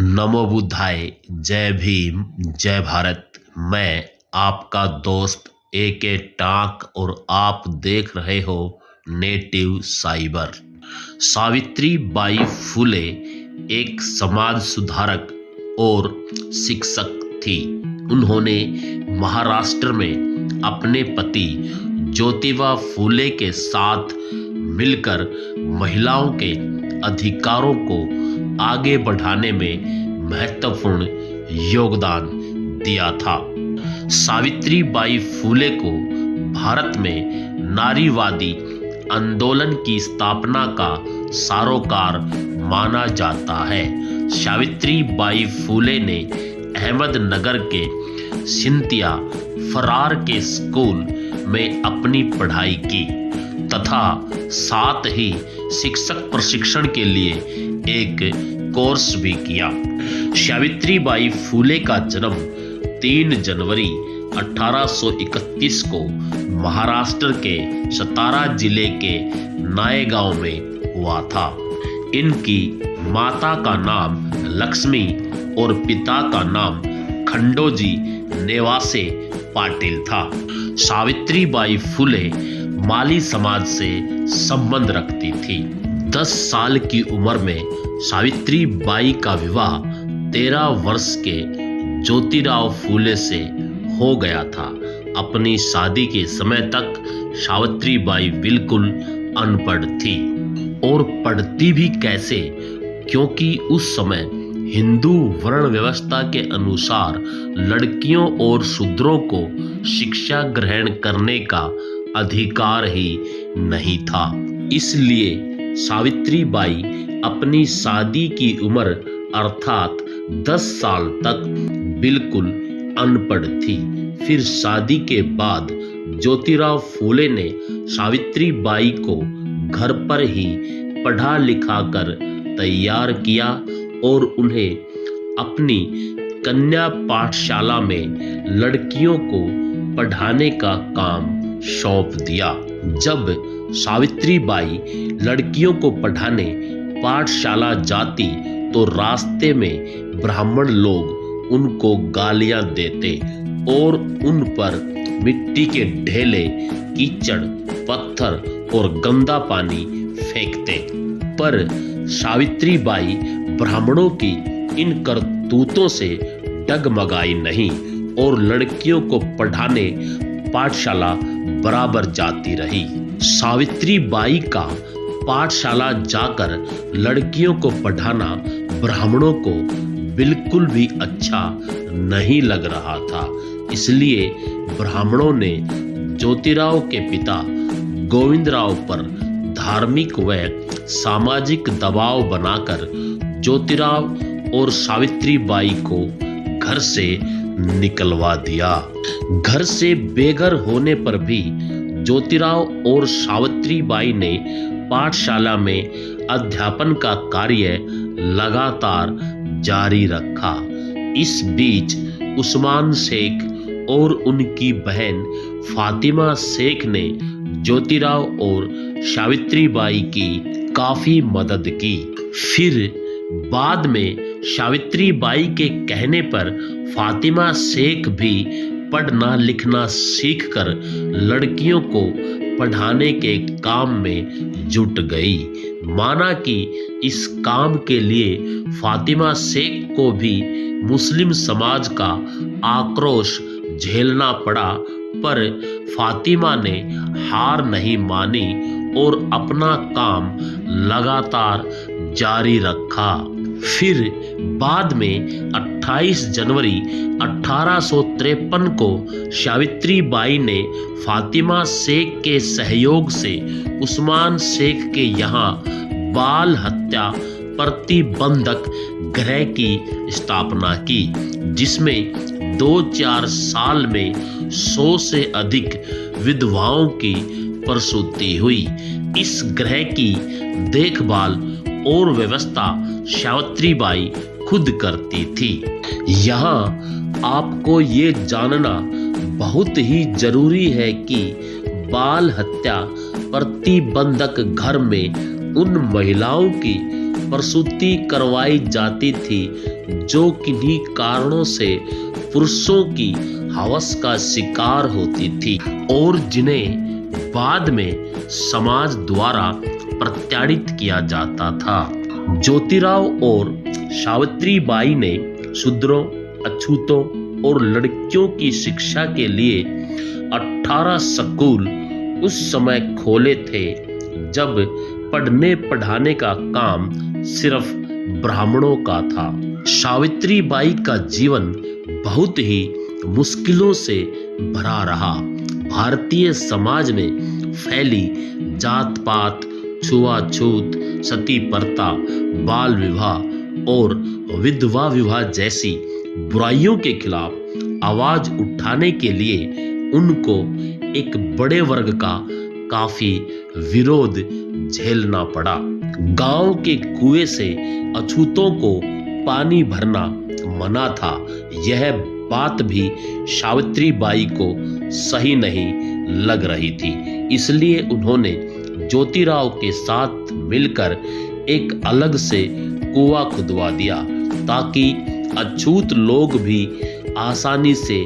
नमो बुद्धाय। जय भीम, जय भारत। मैं आपका दोस्त AK टाक और आप देख रहे हो नेटिव साइबर। सावित्री बाई फुले एक समाज सुधारक और शिक्षक थी। उन्होंने महाराष्ट्र में अपने पति ज्योतिबा फुले के साथ मिलकर महिलाओं के अधिकारों को आगे बढ़ाने में महत्वपूर्ण योगदान दिया था। सावित्री बाई फुले को भारत में नारीवादी आंदोलन की स्थापना का सरोकार माना जाता है। सावित्री बाई फुले ने अहमदनगर के सिंथिया फरार के स्कूल में अपनी पढ़ाई की तथा साथ ही शिक्षक प्रशिक्षण के लिए एक कोर्स भी किया। सावित्री बाई फुले का जन्म 3 जनवरी 1831 को महाराष्ट्र के सतारा जिले के नायगांव में हुआ था। इनकी माता का नाम लक्ष्मी और पिता का नाम खंडोजी नेवासे पाटिल था। सावित्री बाई फुले माली समाज से संबंध रखती थी। 10 साल की उम्र में सावित्री बाई का विवाह 13 वर्ष के ज्योतिराव फुले से हो गया था। अपनी शादी के समय तक सावित्री बाई बिल्कुल अनपढ़ थी और पढ़ती भी कैसे, क्योंकि उस समय हिंदू वर्ण व्यवस्था के अनुसार लड़कियों और शूद्रों को शिक्षा ग्रहण करने का अधिकार ही नहीं था। इसलिए सावित्री बाई अपनी शादी की उम्र अर्थात 10 साल तक बिल्कुल अनपढ़ थी। फिर शादी के बाद ज्योतिराव फुले ने सावित्री बाई को घर पर ही पढ़ा लिखा कर तैयार किया और उन्हें अपनी कन्या पाठशाला में लड़कियों को पढ़ाने का काम सौंप दिया। जब सावित्री बाई लड़कियों को पढ़ाने पाठशाला जाती तो रास्ते में ब्राह्मण लोग उनको गालियां देते और उन पर मिट्टी के ढेले, कीचड़, पत्थर और गंदा पानी फेंकते। पर सावित्री बाई ब्राह्मणों की इन करतूतों से डगमगाई नहीं और लड़कियों को पढ़ाने पाठशाला बराबर जाती रही। सावित्री बाई का पाठशाला जाकर लड़कियों को पढ़ाना ब्राह्मणों को बिल्कुल भी अच्छा नहीं लग रहा था। इसलिए ब्राह्मणों ने ज्योतिराव के पिता गोविंदराव पर धार्मिक व सामाजिक दबाव बनाकर ज्योतिराव और सावित्री बाई को घर से निकलवा दिया। घर से बेघर होने पर भी ज्योतिराव और सावित्री बाई ने पाठशाला में अध्यापन का कार्य लगातार जारी रखा। इस बीच उस्मान शेख और उनकी बहन फातिमा शेख ने ज्योतिराव और सावित्री बाई की काफी मदद की। फिर बाद में सावित्री बाई के कहने पर फातिमा शेख भी पढ़ना लिखना सीखकर लड़कियों को पढ़ाने के काम में जुट गई। माना कि इस काम के लिए फातिमा शेख को भी मुस्लिम समाज का आक्रोश झेलना पड़ा, पर फातिमा ने हार नहीं मानी और अपना काम लगातार जारी रखा। फिर बाद में 28 जनवरी 1853 को सावित्री बाई ने फातिमा शेख के सहयोग से उस्मान शेख के यहाँ बाल हत्या प्रतिबंधक गृह की स्थापना की, जिसमें 2-4 साल में 100 से अधिक विधवाओं की प्रसूति हुई। इस गृह की देखभाल और व्यवस्था सावित्री बाई खुद करती थी। यहाँ आपको ये जानना बहुत ही जरूरी है कि बाल हत्या प्रतिबंधक घर में उन महिलाओं की प्रसूति करवाई जाती थी जो किन्हीं कारणों से पुरुषों की हवस का शिकार होती थी और जिन्हें बाद में समाज द्वारा प्रताड़ित किया जाता था। ज्योतिराव और सावित्री बाई ने शूद्रों, अछूतों और लड़कियों की शिक्षा के लिए 18 स्कूल उस समय खोले थे जब पढ़ने पढ़ाने का काम सिर्फ ब्राह्मणों का था। सावित्री बाई का जीवन बहुत ही मुश्किलों से भरा रहा। भारतीय समाज में फैली जात पात, छुआछूत, सती प्रथा, बाल विवाह और विधवा विवाह जैसी बुराइयों के खिलाफ आवाज उठाने के लिए उनको एक बड़े वर्ग का काफी विरोध झेलना पड़ा। गांव के कुएं से अछूतों को पानी भरना मना था। यह बात भी सावित्री बाई को सही नहीं लग रही थी, इसलिए उन्होंने ज्योतिराव के साथ मिलकर एक अलग से कुआं खुदवा दिया ताकि अछूत लोग भी आसानी से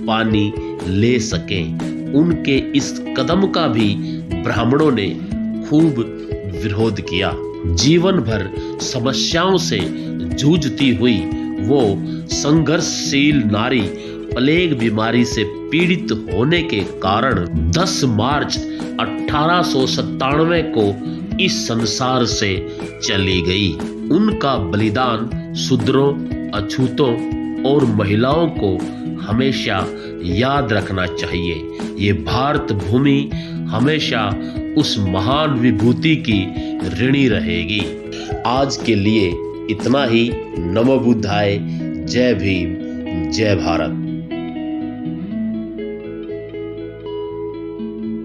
पानी ले सकें। उनके इस कदम का भी ब्राह्मणों ने खूब विरोध किया। जीवन भर समस्याओं से जूझती हुई वो संघर्षशील नारी प्लेग बीमारी से पीड़ित होने के कारण 10 मार्च 1897 को इस संसार से चली गई। उनका बलिदान शूद्रों, अछूतों और महिलाओं को हमेशा याद रखना चाहिए। ये भारत भूमि हमेशा उस महान विभूति की ऋणी रहेगी। आज के लिए इतना ही। नमो बुद्धाय। जय भीम, जय भारत।